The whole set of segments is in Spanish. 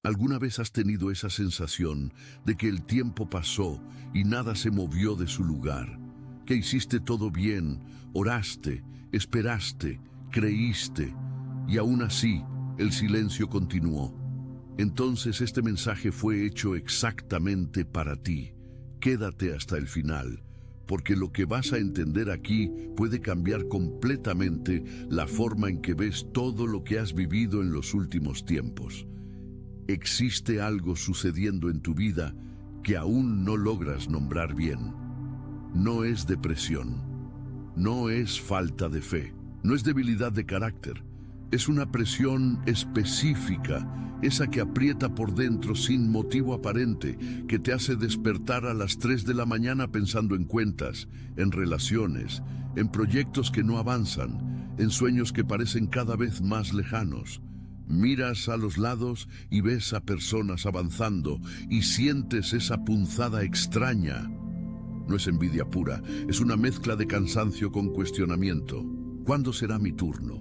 ¿Alguna vez has tenido esa sensación de que el tiempo pasó y nada se movió de su lugar? Que hiciste todo bien, oraste, esperaste, creíste, y aún así el silencio continuó. Entonces este mensaje fue hecho exactamente para ti. Quédate hasta el final, porque lo que vas a entender aquí puede cambiar completamente la forma en que ves todo lo que has vivido en los últimos tiempos. Existe algo sucediendo en tu vida que aún no logras nombrar bien. No es depresión, no es falta de fe, no es debilidad de carácter. Es una presión específica, esa que aprieta por dentro sin motivo aparente, que te hace despertar a las 3 de la mañana pensando en cuentas, en relaciones, en proyectos que no avanzan, en sueños que parecen cada vez más lejanos. Miras a los lados y ves a personas avanzando y sientes esa punzada extraña. No es envidia pura, es una mezcla de cansancio con cuestionamiento. ¿Cuándo será mi turno?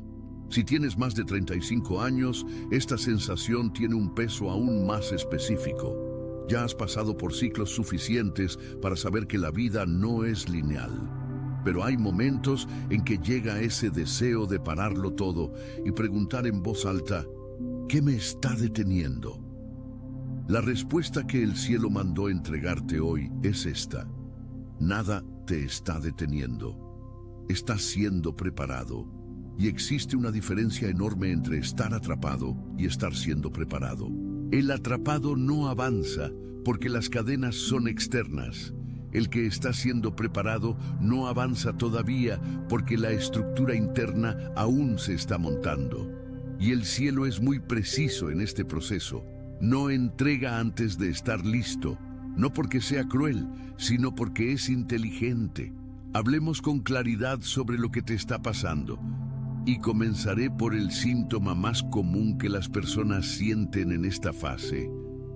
Si tienes más de 35 años, esta sensación tiene un peso aún más específico. Ya has pasado por ciclos suficientes para saber que la vida no es lineal. Pero hay momentos en que llega ese deseo de pararlo todo y preguntar en voz alta, ¿qué me está deteniendo? La respuesta que el cielo mandó entregarte hoy es esta. Nada te está deteniendo. Estás siendo preparado. Y existe una diferencia enorme entre estar atrapado y estar siendo preparado. El atrapado no avanza porque las cadenas son externas. El que está siendo preparado no avanza todavía porque la estructura interna aún se está montando. Y el cielo es muy preciso en este proceso. No entrega antes de estar listo, no porque sea cruel, sino porque es inteligente. Hablemos con claridad sobre lo que te está pasando. Y comenzaré por el síntoma más común que las personas sienten en esta fase,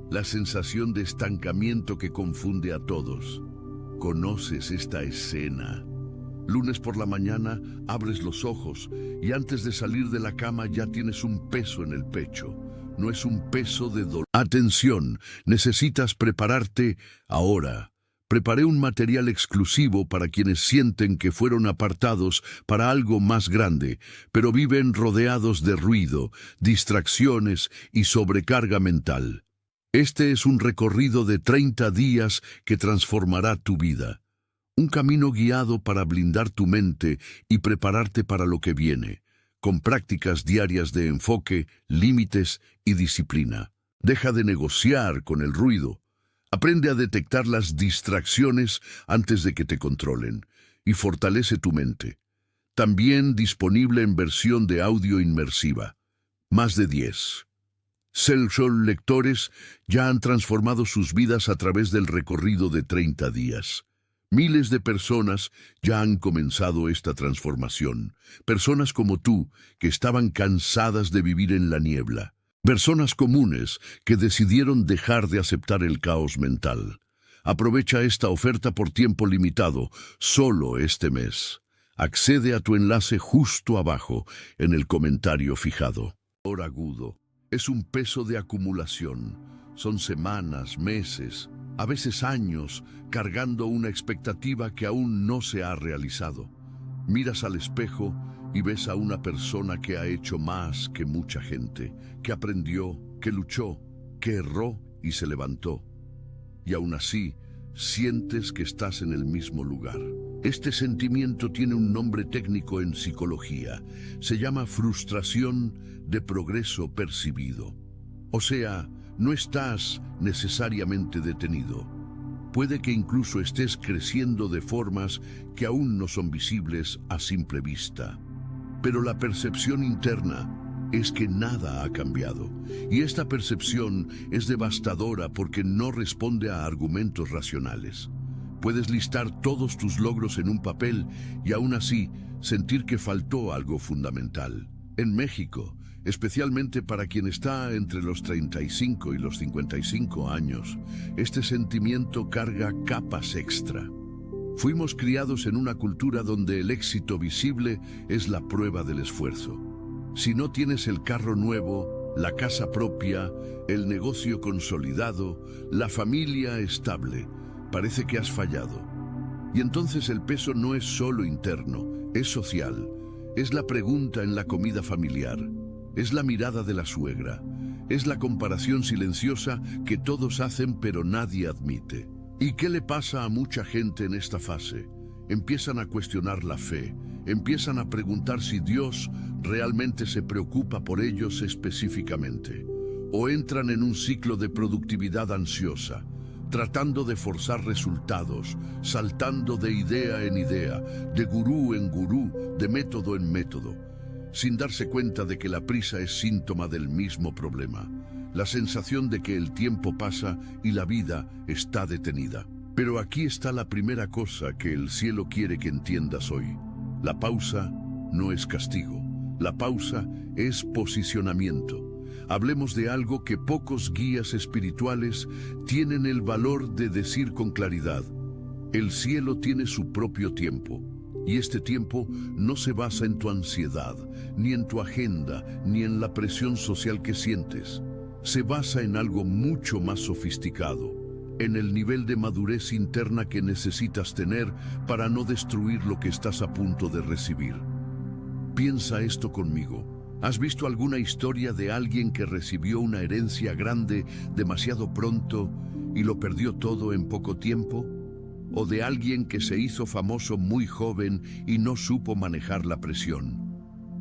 la sensación de estancamiento que confunde a todos. ¿Conoces esta escena? Lunes por la mañana abres los ojos y antes de salir de la cama ya tienes un peso en el pecho. No es un peso de dolor. Atención, necesitas prepararte ahora. Preparé un material exclusivo para quienes sienten que fueron apartados para algo más grande, pero viven rodeados de ruido, distracciones y sobrecarga mental. Este es un recorrido de 30 días que transformará tu vida. Un camino guiado para blindar tu mente y prepararte para lo que viene, con prácticas diarias de enfoque, límites y disciplina. Deja de negociar con el ruido. Aprende a detectar las distracciones antes de que te controlen y fortalece tu mente. También disponible en versión de audio inmersiva. Más de 10. Cell lectores ya han transformado sus vidas a través del recorrido de 30 días. Miles de personas ya han comenzado esta transformación. Personas como tú que estaban cansadas de vivir en la niebla. Personas comunes que decidieron dejar de aceptar el caos mental. Aprovecha esta oferta por tiempo limitado, solo este mes. Accede a tu enlace justo abajo, en el comentario fijado. Dolor agudo. Es un peso de acumulación. Son semanas, meses, a veces años, cargando una expectativa que aún no se ha realizado. Miras al espejo y ves a una persona que ha hecho más que mucha gente, que aprendió, que luchó, que erró y se levantó. Y aún así, sientes que estás en el mismo lugar. Este sentimiento tiene un nombre técnico en psicología. Se llama frustración de progreso percibido. O sea, no estás necesariamente detenido. Puede que incluso estés creciendo de formas que aún no son visibles a simple vista. Pero la percepción interna es que nada ha cambiado. Y esta percepción es devastadora porque no responde a argumentos racionales. Puedes listar todos tus logros en un papel y aún así sentir que faltó algo fundamental. En México, especialmente para quien está entre los 35 y los 55 años, este sentimiento carga capas extra. Fuimos criados en una cultura donde el éxito visible es la prueba del esfuerzo. Si no tienes el carro nuevo, La casa propia, el negocio consolidado, la familia estable. Parece que has fallado. Y entonces el peso no es solo interno, es social. Es la pregunta en la comida familiar. Es la mirada de la suegra. Es la comparación silenciosa que todos hacen pero nadie admite. ¿Y qué le pasa a mucha gente en esta fase? Empiezan a cuestionar la fe, empiezan a preguntar si Dios realmente se preocupa por ellos específicamente, o entran en un ciclo de productividad ansiosa, tratando de forzar resultados, saltando de idea en idea, de gurú en gurú, de método en método, sin darse cuenta de que la prisa es síntoma del mismo problema, la sensación de que el tiempo pasa y la vida está detenida. Pero aquí está la primera cosa que el cielo quiere que entiendas hoy. La pausa no es castigo. La pausa es posicionamiento. Hablemos de algo que pocos guías espirituales tienen el valor de decir con claridad. El cielo tiene su propio tiempo. Y este tiempo no se basa en tu ansiedad, ni en tu agenda, ni en la presión social que sientes. Se basa en algo mucho más sofisticado, en el nivel de madurez interna que necesitas tener para no destruir lo que estás a punto de recibir. Piensa esto conmigo. ¿Has visto alguna historia de alguien que recibió una herencia grande demasiado pronto y lo perdió todo en poco tiempo? ¿O de alguien que se hizo famoso muy joven y no supo manejar la presión?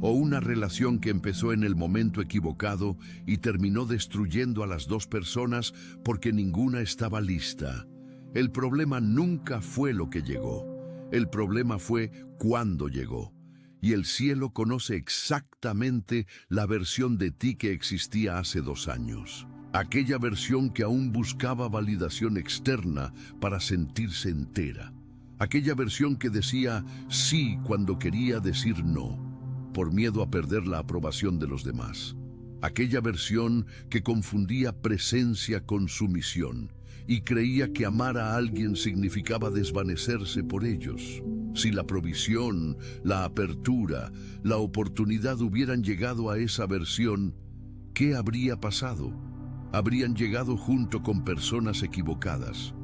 ¿O una relación que empezó en el momento equivocado y terminó destruyendo a las dos personas porque ninguna estaba lista? El problema nunca fue lo que llegó. El problema fue cuándo llegó. Y el cielo conoce exactamente la versión de ti que existía hace 2 años. Aquella versión que aún buscaba validación externa para sentirse entera. Aquella versión que decía sí cuando quería decir no, por miedo a perder la aprobación de los demás. Aquella versión que confundía presencia con sumisión y creía que amar a alguien significaba desvanecerse por ellos. Si la provisión, la apertura, la oportunidad hubieran llegado a esa versión, ¿qué habría pasado? Habrían llegado junto con personas equivocadas,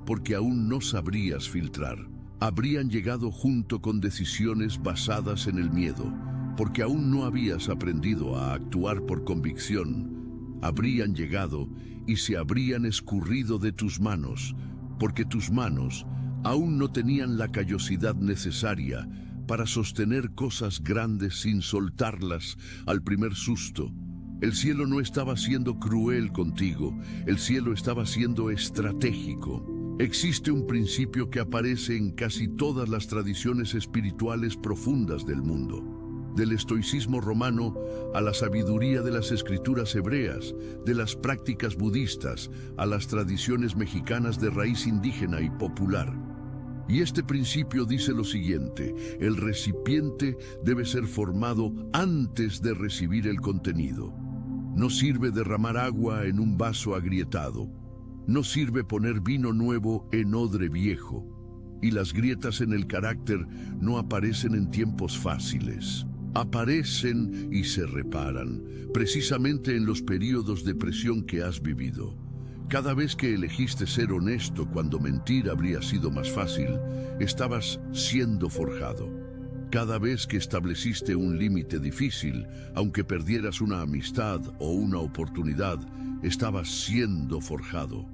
porque aún no sabrías filtrar. Habrían llegado junto con decisiones basadas en el miedo, porque aún no habías aprendido a actuar por convicción. Habrían llegado y se habrían escurrido de tus manos, porque tus manos aún no tenían la callosidad necesaria para sostener cosas grandes sin soltarlas al primer susto. El cielo no estaba siendo cruel contigo, el cielo estaba siendo estratégico. Existe un principio que aparece en casi todas las tradiciones espirituales profundas del mundo. Del estoicismo romano a la sabiduría de las escrituras hebreas, de las prácticas budistas a las tradiciones mexicanas de raíz indígena y popular. Y este principio dice lo siguiente: el recipiente debe ser formado antes de recibir el contenido. No sirve derramar agua en un vaso agrietado. No sirve poner vino nuevo en odre viejo. Y las grietas en el carácter no aparecen en tiempos fáciles. Aparecen y se reparan, precisamente en los periodos de presión que has vivido. Cada vez que elegiste ser honesto cuando mentir habría sido más fácil, estabas siendo forjado. Cada vez que estableciste un límite difícil, aunque perdieras una amistad o una oportunidad, estabas siendo forjado.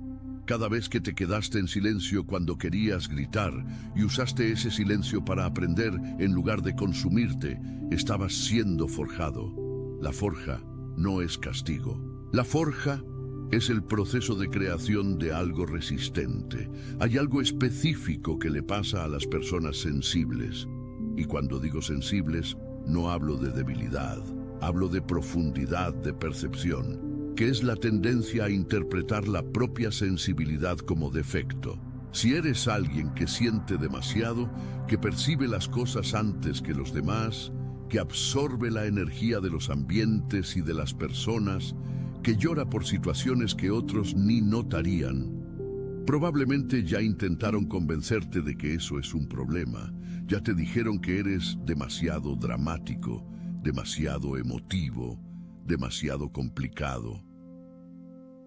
Cada vez que te quedaste en silencio cuando querías gritar y usaste ese silencio para aprender en lugar de consumirte, estabas siendo forjado. La forja no es castigo. La forja es el proceso de creación de algo resistente. Hay algo específico que le pasa a las personas sensibles. Y cuando digo sensibles, no hablo de debilidad, hablo de profundidad de percepción, que es la tendencia a interpretar la propia sensibilidad como defecto. Si eres alguien que siente demasiado, que percibe las cosas antes que los demás, que absorbe la energía de los ambientes y de las personas, que llora por situaciones que otros ni notarían, probablemente ya intentaron convencerte de que eso es un problema. Ya te dijeron que eres demasiado dramático, demasiado emotivo, demasiado complicado.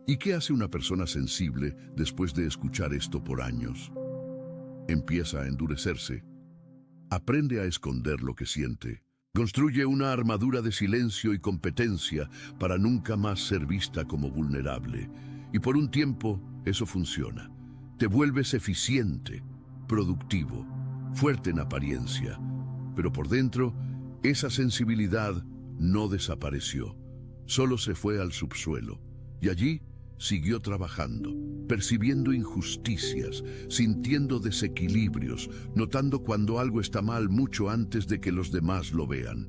¿Y qué hace una persona sensible después de escuchar esto por años? Empieza a endurecerse. Aprende a esconder lo que siente. Construye una armadura de silencio y competencia para nunca más ser vista como vulnerable. Y por un tiempo eso funciona. Te vuelves eficiente, productivo, fuerte en apariencia. Pero por dentro, esa sensibilidad no desapareció. Solo se fue al subsuelo. Y allí siguió trabajando, percibiendo injusticias, sintiendo desequilibrios, notando cuando algo está mal mucho antes de que los demás lo vean.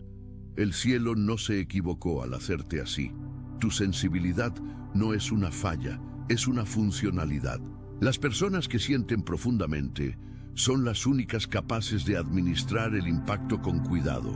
El cielo no se equivocó al hacerte así. Tu sensibilidad no es una falla, es una funcionalidad. Las personas que sienten profundamente son las únicas capaces de administrar el impacto con cuidado.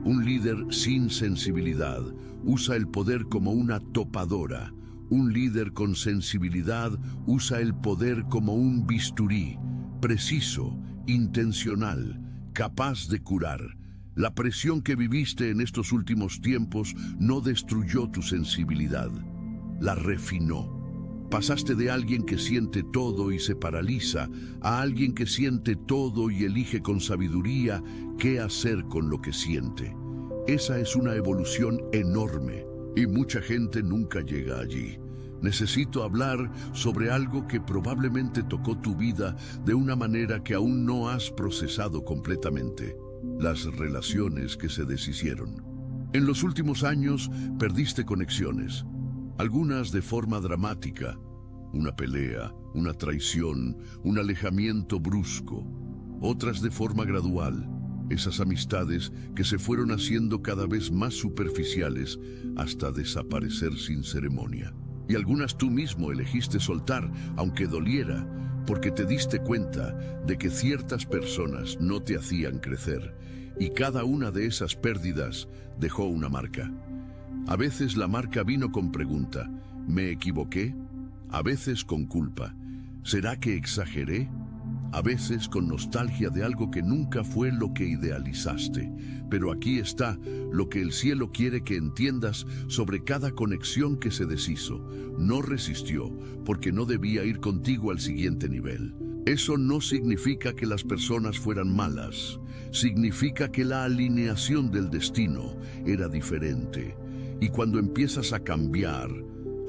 Un líder sin sensibilidad usa el poder como una topadora. Un líder con sensibilidad usa el poder como un bisturí, preciso, intencional, capaz de curar. La presión que viviste en estos últimos tiempos no destruyó tu sensibilidad, la refinó. Pasaste de alguien que siente todo y se paraliza a alguien que siente todo y elige con sabiduría qué hacer con lo que siente. Esa es una evolución enorme. Y mucha gente nunca llega allí. Necesito hablar sobre algo que probablemente tocó tu vida de una manera que aún no has procesado completamente. Las relaciones que se deshicieron. En los últimos años perdiste conexiones. Algunas de forma dramática. Una pelea, una traición, un alejamiento brusco. Otras de forma gradual. Esas amistades que se fueron haciendo cada vez más superficiales hasta desaparecer sin ceremonia. Y algunas tú mismo elegiste soltar, aunque doliera, porque te diste cuenta de que ciertas personas no te hacían crecer, y cada una de esas pérdidas dejó una marca. A veces la marca vino con pregunta, ¿me equivoqué? A veces con culpa, ¿será que exageré? A veces con nostalgia de algo que nunca fue lo que idealizaste. Pero aquí está lo que el cielo quiere que entiendas sobre cada conexión que se deshizo. No resistió, porque no debía ir contigo al siguiente nivel. Eso no significa que las personas fueran malas. Significa que la alineación del destino era diferente. Y cuando empiezas a cambiar,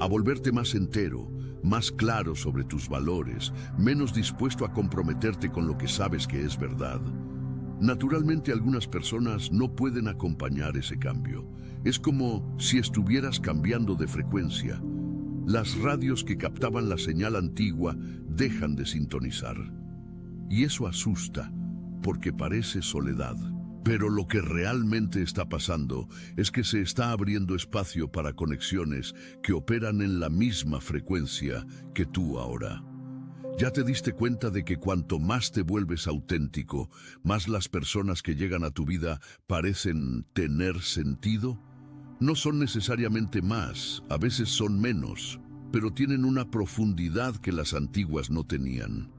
a volverte más entero, más claro sobre tus valores, menos dispuesto a comprometerte con lo que sabes que es verdad. Naturalmente algunas personas no pueden acompañar ese cambio. Es como si estuvieras cambiando de frecuencia. Las radios que captaban la señal antigua dejan de sintonizar. Y eso asusta, porque parece soledad. Pero lo que realmente está pasando es que se está abriendo espacio para conexiones que operan en la misma frecuencia que tú ahora. ¿Ya te diste cuenta de que cuanto más te vuelves auténtico, más las personas que llegan a tu vida parecen tener sentido? No son necesariamente más, a veces son menos, pero tienen una profundidad que las antiguas no tenían.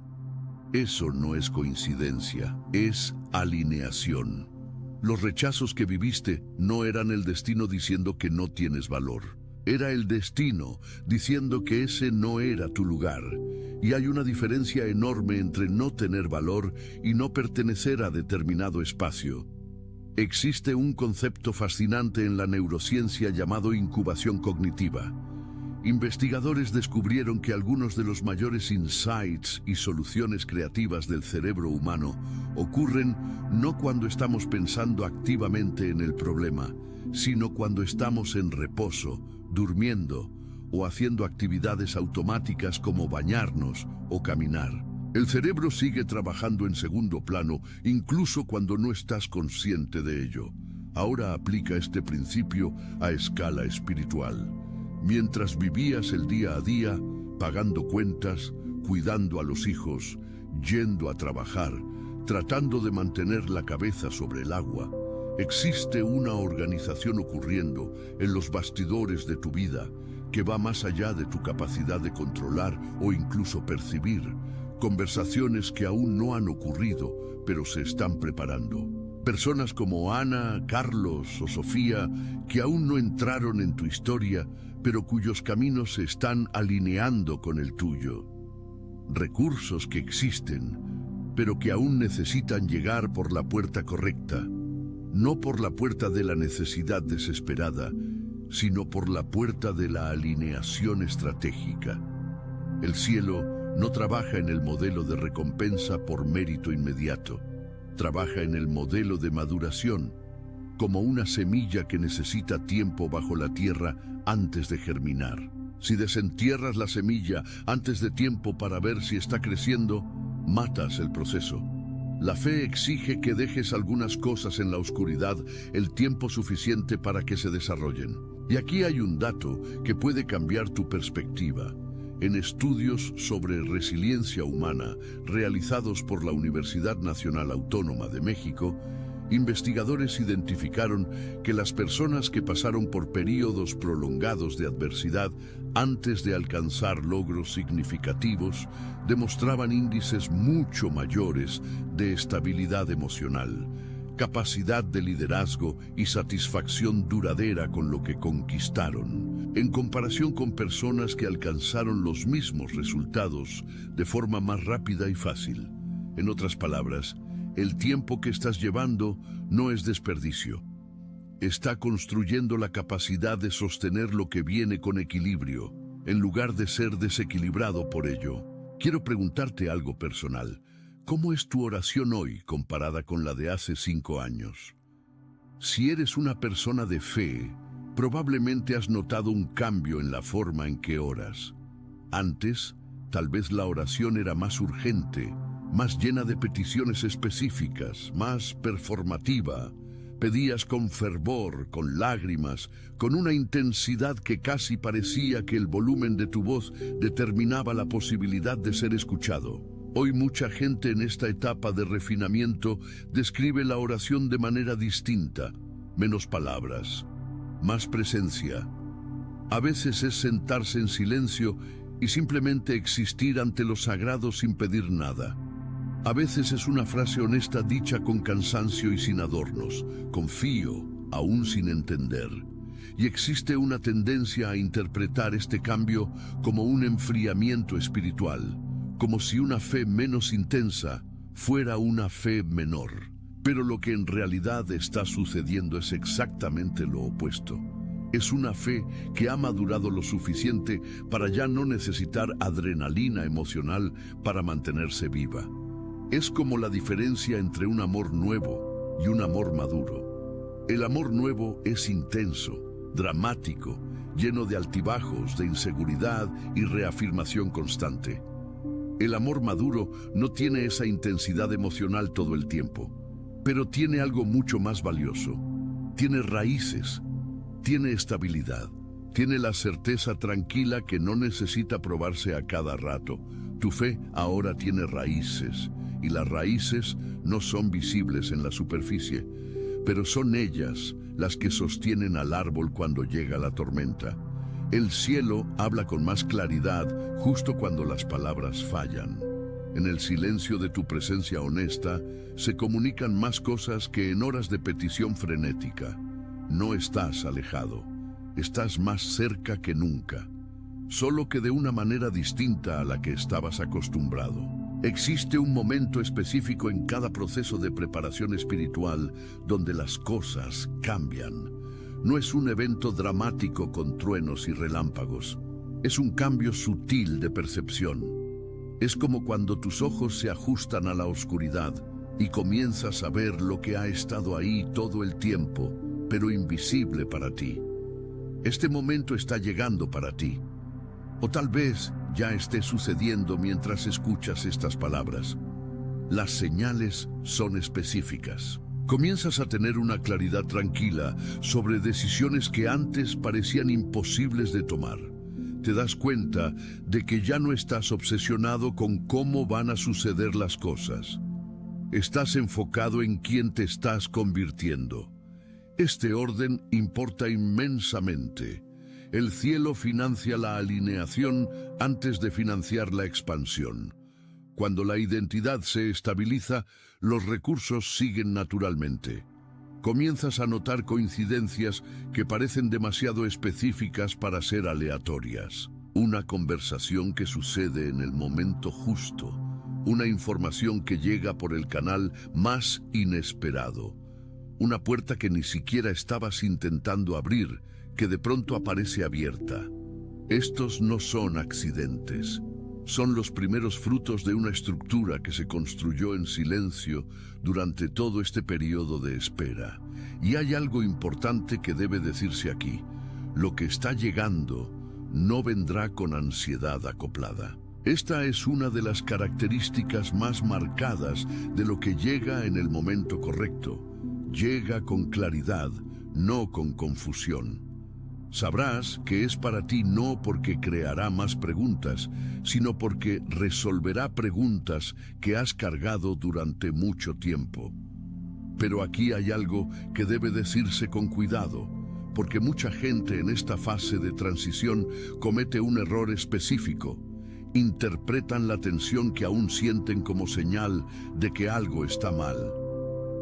Eso no es coincidencia, es alineación. Los rechazos que viviste no eran el destino diciendo que no tienes valor. Era el destino diciendo que ese no era tu lugar. Y hay una diferencia enorme entre no tener valor y no pertenecer a determinado espacio. Existe un concepto fascinante en la neurociencia llamado incubación cognitiva. Investigadores descubrieron que algunos de los mayores insights y soluciones creativas del cerebro humano ocurren no cuando estamos pensando activamente en el problema, sino cuando estamos en reposo, durmiendo o haciendo actividades automáticas como bañarnos o caminar. El cerebro sigue trabajando en segundo plano, incluso cuando no estás consciente de ello. Ahora aplica este principio a escala espiritual. Mientras vivías el día a día, pagando cuentas, cuidando a los hijos, yendo a trabajar, tratando de mantener la cabeza sobre el agua, existe una organización ocurriendo en los bastidores de tu vida que va más allá de tu capacidad de controlar o incluso percibir, conversaciones que aún no han ocurrido, pero se están preparando. Personas como Ana, Carlos o Sofía, que aún no entraron en tu historia, pero cuyos caminos se están alineando con el tuyo. Recursos que existen, pero que aún necesitan llegar por la puerta correcta, no por la puerta de la necesidad desesperada, sino por la puerta de la alineación estratégica. El cielo no trabaja en el modelo de recompensa por mérito inmediato, trabaja en el modelo de maduración, como una semilla que necesita tiempo bajo la tierra antes de germinar. Si desentierras la semilla antes de tiempo para ver si está creciendo, matas el proceso. La fe exige que dejes algunas cosas en la oscuridad el tiempo suficiente para que se desarrollen. Y aquí hay un dato que puede cambiar tu perspectiva. En estudios sobre resiliencia humana realizados por la Universidad Nacional Autónoma de México, investigadores identificaron que las personas que pasaron por períodos prolongados de adversidad antes de alcanzar logros significativos demostraban índices mucho mayores de estabilidad emocional, capacidad de liderazgo y satisfacción duradera con lo que conquistaron, en comparación con personas que alcanzaron los mismos resultados de forma más rápida y fácil. En otras palabras, el tiempo que estás llevando no es desperdicio. Está construyendo la capacidad de sostener lo que viene con equilibrio, en lugar de ser desequilibrado por ello. Quiero preguntarte algo personal. ¿Cómo es tu oración hoy comparada con la de hace 5 años? Si eres una persona de fe, probablemente has notado un cambio en la forma en que oras. Antes, tal vez la oración era más urgente, más llena de peticiones específicas, más performativa. Pedías con fervor, con lágrimas, con una intensidad que casi parecía que el volumen de tu voz determinaba la posibilidad de ser escuchado. Hoy mucha gente en esta etapa de refinamiento describe la oración de manera distinta, menos palabras, más presencia. A veces es sentarse en silencio y simplemente existir ante lo sagrado sin pedir nada. A veces es una frase honesta dicha con cansancio y sin adornos. Confío, aún sin entender. Y existe una tendencia a interpretar este cambio como un enfriamiento espiritual, como si una fe menos intensa fuera una fe menor. Pero lo que en realidad está sucediendo es exactamente lo opuesto. Es una fe que ha madurado lo suficiente para ya no necesitar adrenalina emocional para mantenerse viva. Es como la diferencia entre un amor nuevo y un amor maduro. El amor nuevo es intenso, dramático, lleno de altibajos, de inseguridad y reafirmación constante. El amor maduro no tiene esa intensidad emocional todo el tiempo, pero tiene algo mucho más valioso. Tiene raíces, tiene estabilidad, tiene la certeza tranquila que no necesita probarse a cada rato. Tu fe ahora tiene raíces, y las raíces no son visibles en la superficie, pero son ellas las que sostienen al árbol cuando llega la tormenta. El cielo habla con más claridad justo cuando las palabras fallan. En el silencio de tu presencia honesta se comunican más cosas que en horas de petición frenética. No estás alejado, estás más cerca que nunca, solo que de una manera distinta a la que estabas acostumbrado. Existe un momento específico en cada proceso de preparación espiritual donde las cosas cambian. No es un evento dramático con truenos y relámpagos. Es un cambio sutil de percepción. Es como cuando tus ojos se ajustan a la oscuridad y comienzas a ver lo que ha estado ahí todo el tiempo, pero invisible para ti. Este momento está llegando para ti. O tal vez ya esté sucediendo mientras escuchas estas palabras. Las señales son específicas. Comienzas a tener una claridad tranquila sobre decisiones que antes parecían imposibles de tomar. Te das cuenta de que ya no estás obsesionado con cómo van a suceder las cosas. Estás enfocado en quién te estás convirtiendo. Este orden importa inmensamente. El cielo financia la alineación antes de financiar la expansión. Cuando la identidad se estabiliza, los recursos siguen naturalmente. Comienzas a notar coincidencias que parecen demasiado específicas para ser aleatorias. Una conversación que sucede en el momento justo. Una información que llega por el canal más inesperado. Una puerta que ni siquiera estabas intentando abrir, que de pronto aparece abierta. Estos no son accidentes. Son los primeros frutos de una estructura que se construyó en silencio durante todo este periodo de espera. Y hay algo importante que debe decirse aquí. Lo que está llegando no vendrá con ansiedad acoplada. Esta es una de las características más marcadas de lo que llega en el momento correcto. Llega con claridad, no con confusión. Sabrás que es para ti no porque creará más preguntas, sino porque resolverá preguntas que has cargado durante mucho tiempo. Pero aquí hay algo que debe decirse con cuidado, porque mucha gente en esta fase de transición comete un error específico. Interpretan la tensión que aún sienten como señal de que algo está mal.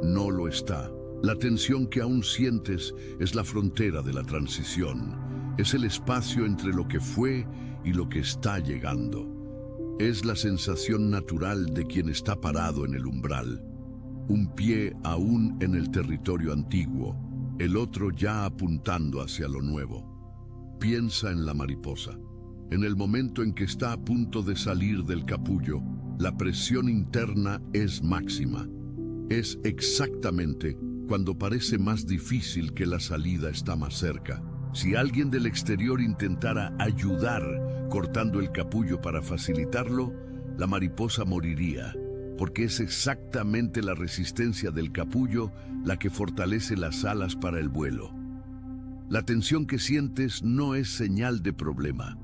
No lo está. La tensión que aún sientes es la frontera de la transición. Es el espacio entre lo que fue y lo que está llegando. Es la sensación natural de quien está parado en el umbral. Un pie aún en el territorio antiguo, el otro ya apuntando hacia lo nuevo. Piensa en la mariposa. En el momento en que está a punto de salir del capullo, la presión interna es máxima. Es exactamente cuando parece más difícil que la salida está más cerca. Si alguien del exterior intentara ayudar cortando el capullo para facilitarlo, la mariposa moriría, porque es exactamente la resistencia del capullo la que fortalece las alas para el vuelo. La tensión que sientes no es señal de problema,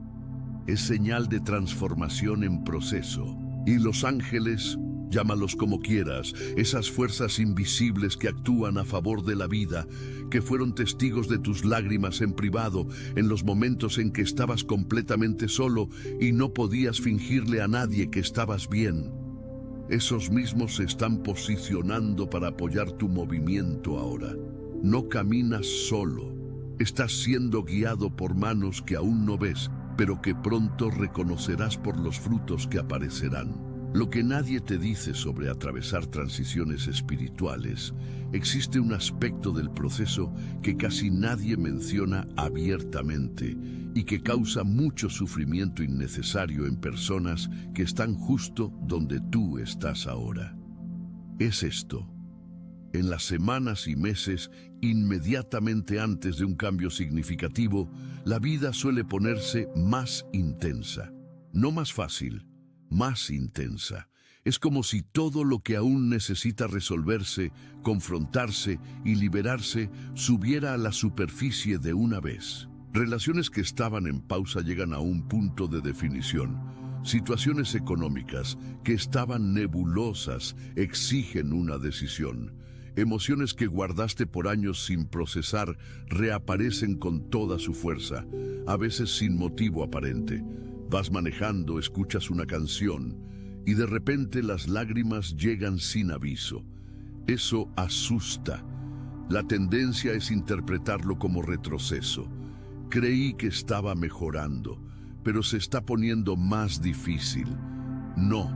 es señal de transformación en proceso. Y los ángeles, llámalos como quieras, esas fuerzas invisibles que actúan a favor de la vida, que fueron testigos de tus lágrimas en privado, en los momentos en que estabas completamente solo y no podías fingirle a nadie que estabas bien. Esos mismos se están posicionando para apoyar tu movimiento ahora. No caminas solo, estás siendo guiado por manos que aún no ves, pero que pronto reconocerás por los frutos que aparecerán. Lo que nadie te dice sobre atravesar transiciones espirituales, existe un aspecto del proceso que casi nadie menciona abiertamente y que causa mucho sufrimiento innecesario en personas que están justo donde tú estás ahora. Es esto. En las semanas y meses inmediatamente antes de un cambio significativo, la vida suele ponerse más intensa, no más fácil, más intensa. Es como si todo lo que aún necesita resolverse, confrontarse y liberarse subiera a la superficie de una vez. Relaciones que estaban en pausa llegan a un punto de definición. Situaciones económicas que estaban nebulosas exigen una decisión. Emociones que guardaste por años sin procesar reaparecen con toda su fuerza, a veces sin motivo aparente. Vas manejando, escuchas una canción y de repente las lágrimas llegan sin aviso. Eso asusta. La tendencia es interpretarlo como retroceso. Creí que estaba mejorando, pero se está poniendo más difícil. No,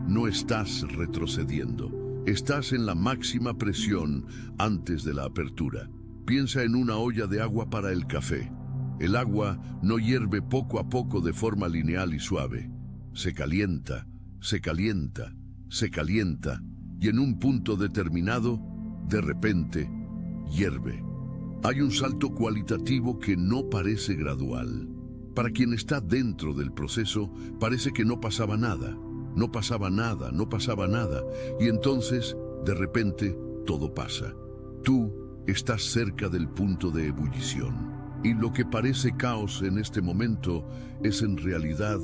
no estás retrocediendo. Estás en la máxima presión antes de la apertura. Piensa en una olla de agua para el café. El agua no hierve poco a poco de forma lineal y suave. Se calienta, se calienta, se calienta y en un punto determinado, de repente, hierve. Hay un salto cualitativo que no parece gradual. Para quien está dentro del proceso, parece que no pasaba nada. No pasaba nada, no pasaba nada. Y entonces, de repente, todo pasa. Tú estás cerca del punto de ebullición. Y lo que parece caos en este momento es en realidad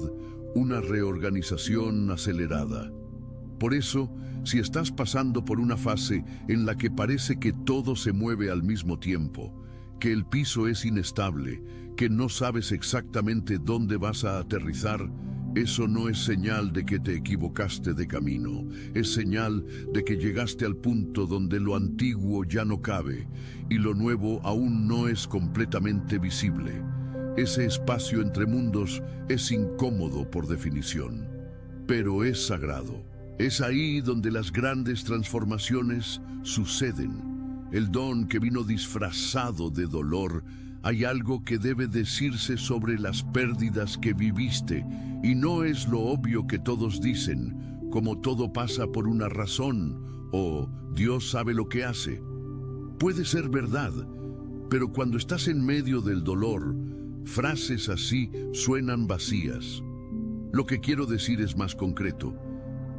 una reorganización acelerada. Por eso, si estás pasando por una fase en la que parece que todo se mueve al mismo tiempo, que el piso es inestable, que no sabes exactamente dónde vas a aterrizar, Eso no es señal de que te equivocaste de camino, es señal de que llegaste al punto donde lo antiguo ya no cabe y lo nuevo aún no es completamente visible. Ese espacio entre mundos es incómodo por definición, pero es sagrado. Es ahí donde las grandes transformaciones suceden. El don que vino disfrazado de dolor. Hay algo que debe decirse sobre las pérdidas que viviste, y no es lo obvio que todos dicen, como todo pasa por una razón, o Dios sabe lo que hace. Puede ser verdad, pero cuando estás en medio del dolor, frases así suenan vacías. Lo que quiero decir es más concreto.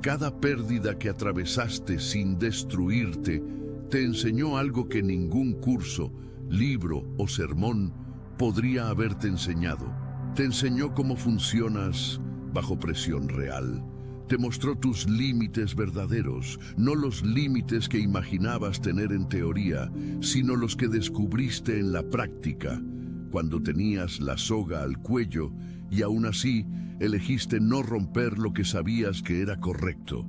Cada pérdida que atravesaste sin destruirte te enseñó algo que ningún curso, libro o sermón podría haberte enseñado. Te enseñó cómo funcionas bajo presión real. Te mostró tus límites verdaderos, no los límites que imaginabas tener en teoría, sino los que descubriste en la práctica, cuando tenías la soga al cuello y aún así elegiste no romper lo que sabías que era correcto.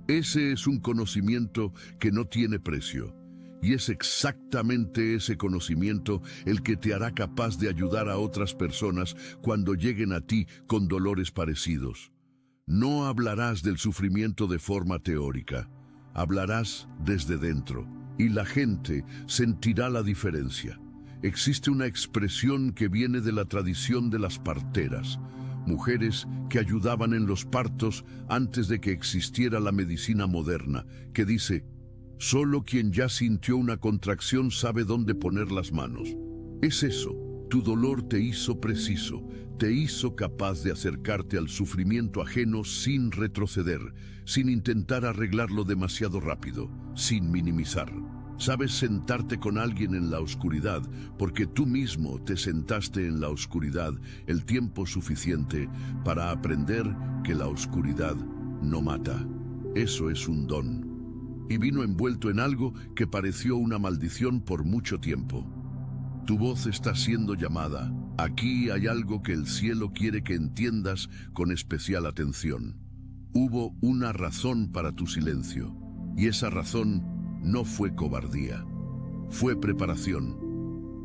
Ese es un conocimiento que no tiene precio. Y es exactamente ese conocimiento el que te hará capaz de ayudar a otras personas cuando lleguen a ti con dolores parecidos. No hablarás del sufrimiento de forma teórica, hablarás desde dentro, y la gente sentirá la diferencia. Existe una expresión que viene de la tradición de las parteras, mujeres que ayudaban en los partos antes de que existiera la medicina moderna, que dice: solo quien ya sintió una contracción sabe dónde poner las manos. Es eso, tu dolor te hizo preciso, te hizo capaz de acercarte al sufrimiento ajeno sin retroceder, sin intentar arreglarlo demasiado rápido, sin minimizar. Sabes sentarte con alguien en la oscuridad porque tú mismo te sentaste en la oscuridad el tiempo suficiente para aprender que la oscuridad no mata. Eso es un don. Y vino envuelto en algo que pareció una maldición por mucho tiempo. Tu voz está siendo llamada. Aquí hay algo que el cielo quiere que entiendas con especial atención. Hubo una razón para tu silencio, y esa razón no fue cobardía, fue preparación.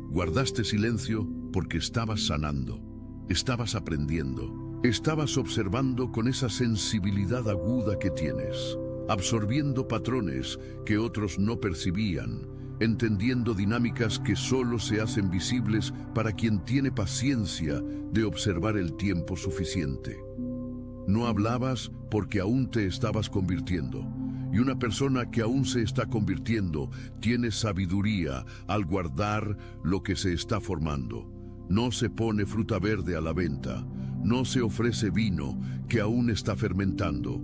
Guardaste silencio porque estabas sanando, estabas aprendiendo, estabas observando con esa sensibilidad aguda que tienes, absorbiendo patrones que otros no percibían, entendiendo dinámicas que solo se hacen visibles para quien tiene paciencia de observar el tiempo suficiente. No hablabas porque aún te estabas convirtiendo. Y una persona que aún se está convirtiendo tiene sabiduría al guardar lo que se está formando. No se pone fruta verde a la venta, no se ofrece vino que aún está fermentando.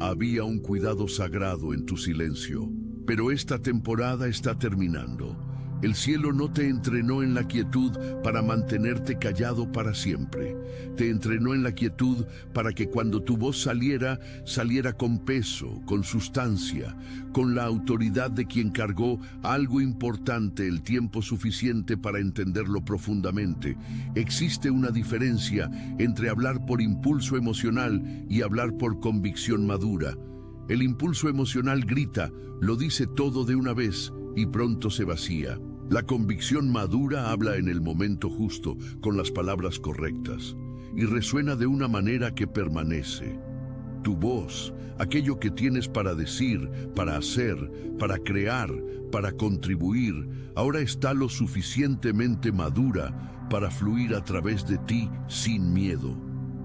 Había un cuidado sagrado en tu silencio. Pero esta temporada está terminando. El cielo no te entrenó en la quietud para mantenerte callado para siempre. Te entrenó en la quietud para que cuando tu voz saliera, saliera con peso, con sustancia, con la autoridad de quien cargó algo importante el tiempo suficiente para entenderlo profundamente. Existe una diferencia entre hablar por impulso emocional y hablar por convicción madura. El impulso emocional grita, lo dice todo de una vez y pronto se vacía. La convicción madura habla en el momento justo, con las palabras correctas, y resuena de una manera que permanece. Tu voz, aquello que tienes para decir, para hacer, para crear, para contribuir, ahora está lo suficientemente madura para fluir a través de ti sin miedo.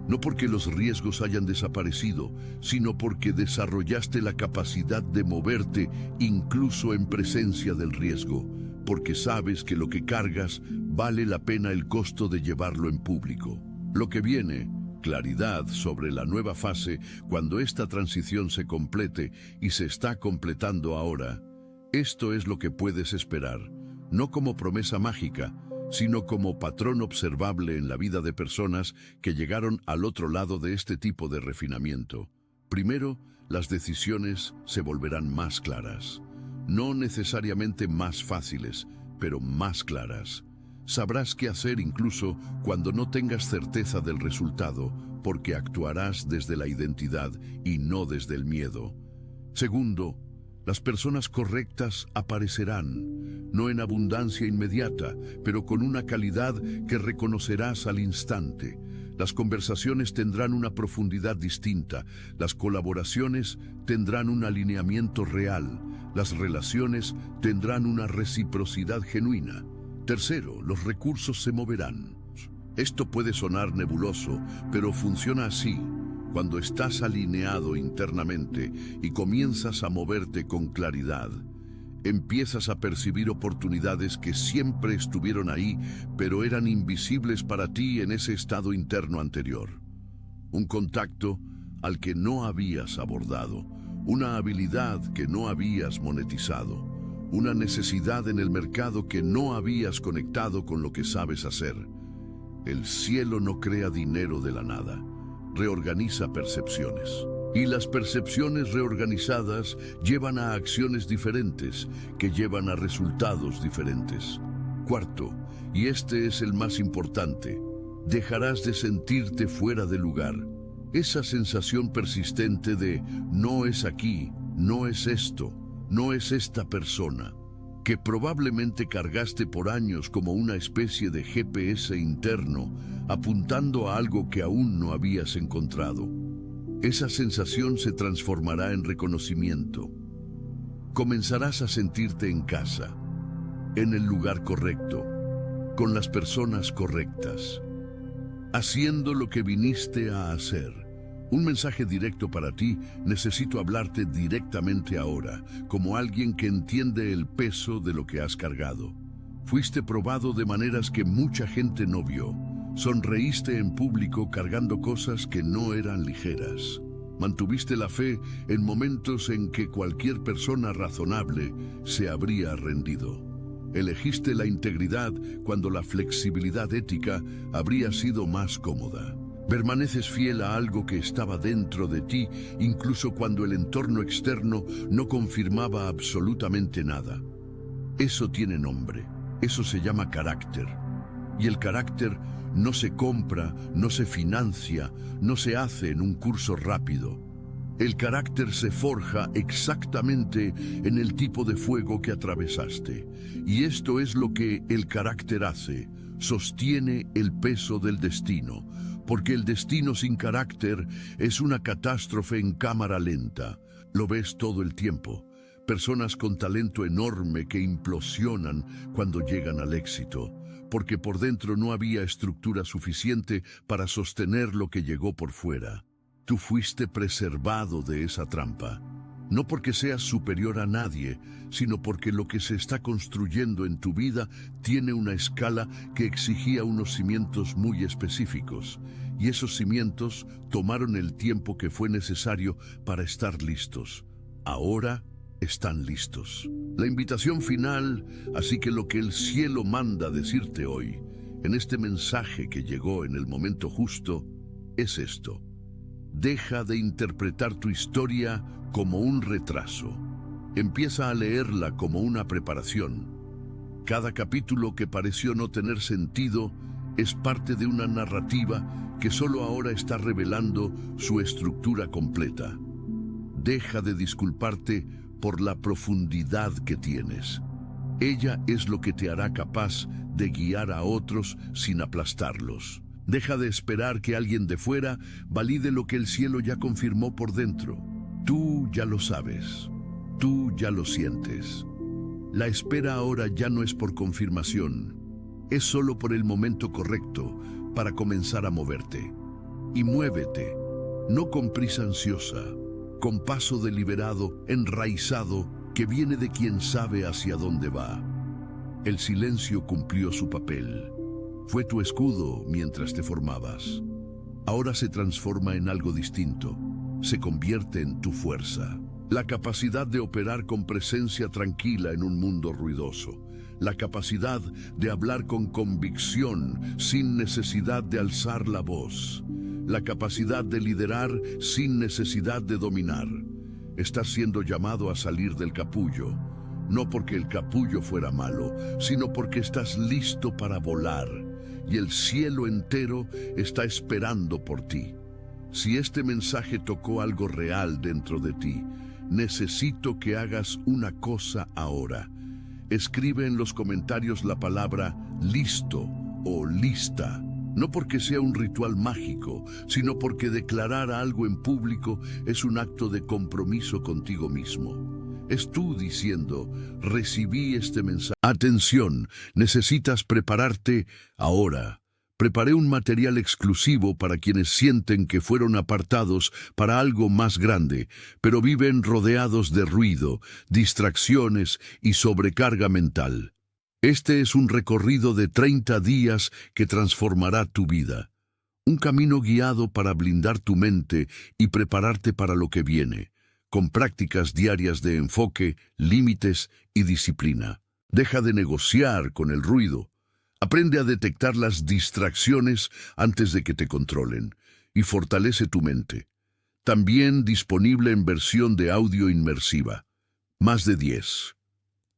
No porque los riesgos hayan desaparecido, sino porque desarrollaste la capacidad de moverte incluso en presencia del riesgo, porque sabes que lo que cargas vale la pena el costo de llevarlo en público. Lo que viene, claridad sobre la nueva fase cuando esta transición se complete y se está completando ahora. Esto es lo que puedes esperar, no como promesa mágica, sino como patrón observable en la vida de personas que llegaron al otro lado de este tipo de refinamiento. Primero, las decisiones se volverán más claras. No necesariamente más fáciles, pero más claras. Sabrás qué hacer incluso cuando no tengas certeza del resultado, porque actuarás desde la identidad y no desde el miedo. Segundo, las personas correctas aparecerán, no en abundancia inmediata, pero con una calidad que reconocerás al instante. Las conversaciones tendrán una profundidad distinta, las colaboraciones tendrán un alineamiento real, las relaciones tendrán una reciprocidad genuina. Tercero, los recursos se moverán. Esto puede sonar nebuloso, pero funciona así. Cuando estás alineado internamente y comienzas a moverte con claridad, empiezas a percibir oportunidades que siempre estuvieron ahí, pero eran invisibles para ti en ese estado interno anterior. Un contacto al que no habías abordado, una habilidad que no habías monetizado, una necesidad en el mercado que no habías conectado con lo que sabes hacer. El cielo no crea dinero de la nada, reorganiza percepciones. Y las percepciones reorganizadas llevan a acciones diferentes, que llevan a resultados diferentes. Cuarto, y este es el más importante, dejarás de sentirte fuera de lugar. Esa sensación persistente de no es aquí, no es esto, no es esta persona, que probablemente cargaste por años como una especie de GPS interno, apuntando a algo que aún no habías encontrado. Esa sensación se transformará en reconocimiento. Comenzarás a sentirte en casa, en el lugar correcto, con las personas correctas, haciendo lo que viniste a hacer. Un mensaje directo para ti, necesito hablarte directamente ahora, como alguien que entiende el peso de lo que has cargado. Fuiste probado de maneras que mucha gente no vio. Sonreíste en público cargando cosas que no eran ligeras. Mantuviste la fe en momentos en que cualquier persona razonable se habría rendido. Elegiste la integridad cuando la flexibilidad ética habría sido más cómoda. Permaneces fiel a algo que estaba dentro de ti, incluso cuando el entorno externo no confirmaba absolutamente nada. Eso tiene nombre. Eso se llama carácter. Y el carácter no se compra, no se financia, no se hace en un curso rápido. El carácter se forja exactamente en el tipo de fuego que atravesaste. Y esto es lo que el carácter hace: sostiene el peso del destino. Porque el destino sin carácter es una catástrofe en cámara lenta. Lo ves todo el tiempo. Personas con talento enorme que implosionan cuando llegan al éxito, porque por dentro no había estructura suficiente para sostener lo que llegó por fuera. Tú fuiste preservado de esa trampa. No porque seas superior a nadie, sino porque lo que se está construyendo en tu vida tiene una escala que exigía unos cimientos muy específicos, y esos cimientos tomaron el tiempo que fue necesario para estar listos. Ahora están listos. La invitación final, así que lo que el cielo manda decirte hoy, en este mensaje que llegó en el momento justo, es esto: deja de interpretar tu historia como un retraso. Empieza a leerla como una preparación. Cada capítulo que pareció no tener sentido es parte de una narrativa que solo ahora está revelando su estructura completa. Deja de disculparte por la profundidad que tienes. Ella es lo que te hará capaz de guiar a otros sin aplastarlos. Deja de esperar que alguien de fuera valide lo que el cielo ya confirmó por dentro. Tú ya lo sabes. Tú ya lo sientes. La espera ahora ya no es por confirmación. Es solo por el momento correcto para comenzar a moverte. Y muévete, no con prisa ansiosa, con paso deliberado, enraizado, que viene de quien sabe hacia dónde va. El silencio cumplió su papel. Fue tu escudo mientras te formabas. Ahora se transforma en algo distinto. Se convierte en tu fuerza. La capacidad de operar con presencia tranquila en un mundo ruidoso. La capacidad de hablar con convicción sin necesidad de alzar la voz. La capacidad de liderar sin necesidad de dominar. Estás siendo llamado a salir del capullo. No porque el capullo fuera malo, sino porque estás listo para volar. Y el cielo entero está esperando por ti. Si este mensaje tocó algo real dentro de ti, necesito que hagas una cosa ahora. Escribe en los comentarios la palabra listo o lista. No porque sea un ritual mágico, sino porque declarar algo en público es un acto de compromiso contigo mismo. Es tú diciendo, recibí este mensaje. Atención, necesitas prepararte ahora. Preparé un material exclusivo para quienes sienten que fueron apartados para algo más grande, pero viven rodeados de ruido, distracciones y sobrecarga mental. Este es un recorrido de 30 días que transformará tu vida. Un camino guiado para blindar tu mente y prepararte para lo que viene, con prácticas diarias de enfoque, límites y disciplina. Deja de negociar con el ruido. Aprende a detectar las distracciones antes de que te controlen y fortalece tu mente. También disponible en versión de audio inmersiva. Más de 10.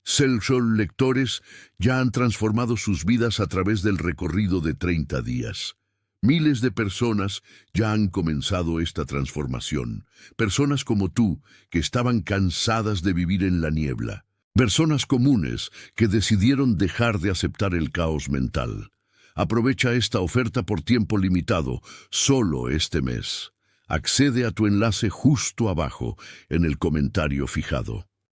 Cell lectores ya han transformado sus vidas a través del recorrido de 30 días. Miles de personas ya han comenzado esta transformación. Personas como tú, que estaban cansadas de vivir en la niebla. Personas comunes que decidieron dejar de aceptar el caos mental. Aprovecha esta oferta por tiempo limitado, solo este mes. Accede a tu enlace justo abajo en el comentario fijado.